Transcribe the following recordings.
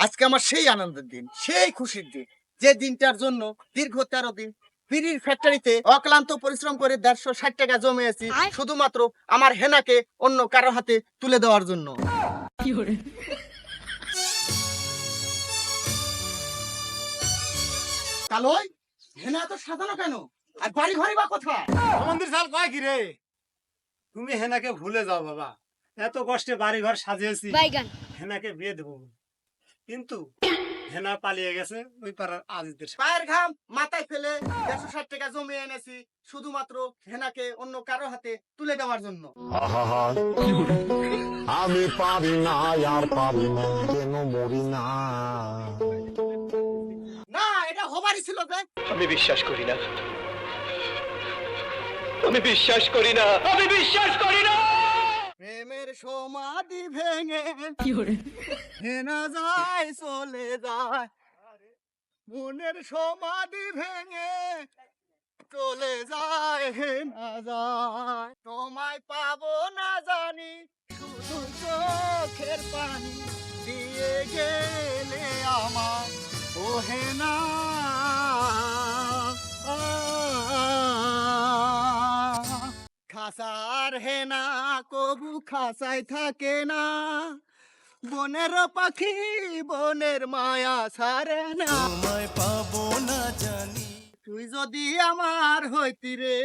আজকে আমার সেই আনন্দের দিন, সেই খুশির দিন, যে দিনটার জন্য দীর্ঘ 13 দিন বিড়ির ফ্যাক্টরিতে অক্লান্ত পরিশ্রম করে 160 টাকা জমিয়েছি শুধুমাত্র আমার হেনাকে অন্য কারো হাতে তুলে দেওয়ার জন্য। কালোই, হেনা এত সাজানো কেন? আর বাড়ি ঘরই বা কোথায়? মন্দির সাল কয় কি রে? তুমি হেনাকে ভুলে যাও বাবা। এত কষ্টে বাড়ি ঘর সাজিয়েছি, হেনাকে বিয়ে দেবো, কিন্তু হেনা পালিয়ে গেছে ওই পাড়ার আজিদের সাথে। পায়ের ঘাম মাথায় ফেলে 160 টাকা জমিয়ে এনেছি শুধুমাত্র হেনাকে অন্য কারো হাতে তুলে দেওয়ার জন্য। আহা আমি পারি না আর পারি না যেন মরি না। না, এটা হবারই ছিল যে। আমি বিশ্বাস করি না, আমি বিশ্বাস করি না, আমি বিশ্বাস করি না। প্রেমের সমাধি ভেঙে হেনা যায় চলে যায়, মনের সমাধি ভেঙে চলে যায় হেনা যায়। তোমায় পাবো না জানি, শুধু চোখের পানি দিয়ে গেলে আমার ও হেনা। খাসার হেনা কবু খাসায় থাকে না, বনের পাখি বনের মায়া ছাড়ে না। তোমায় পাবো না জানি, তুই যদি আমার হইতি রে,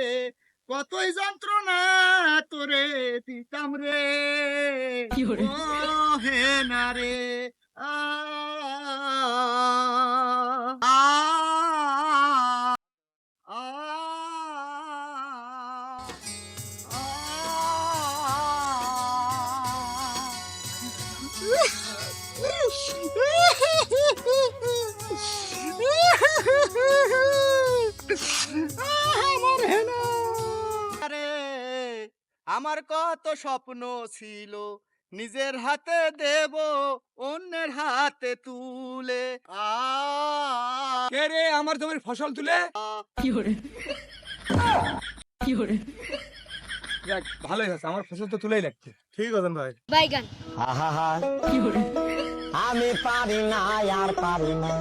কতই যন্ত্রণা তোরে দিতাম রে ও হেনা রে। আ আ আ আমার হেনা রে, আমার কত স্বপ্ন ছিল নিজের হাতে দেব অন্যের হাতে তুলে। কে রে আমার জমির ফসল তুলে? যাক, ভালোই হয়েছে, আমার ফসল তো তুলেই লাগছে। ঠিক আছে ভাই। আহা আমি পারি না আর পারি না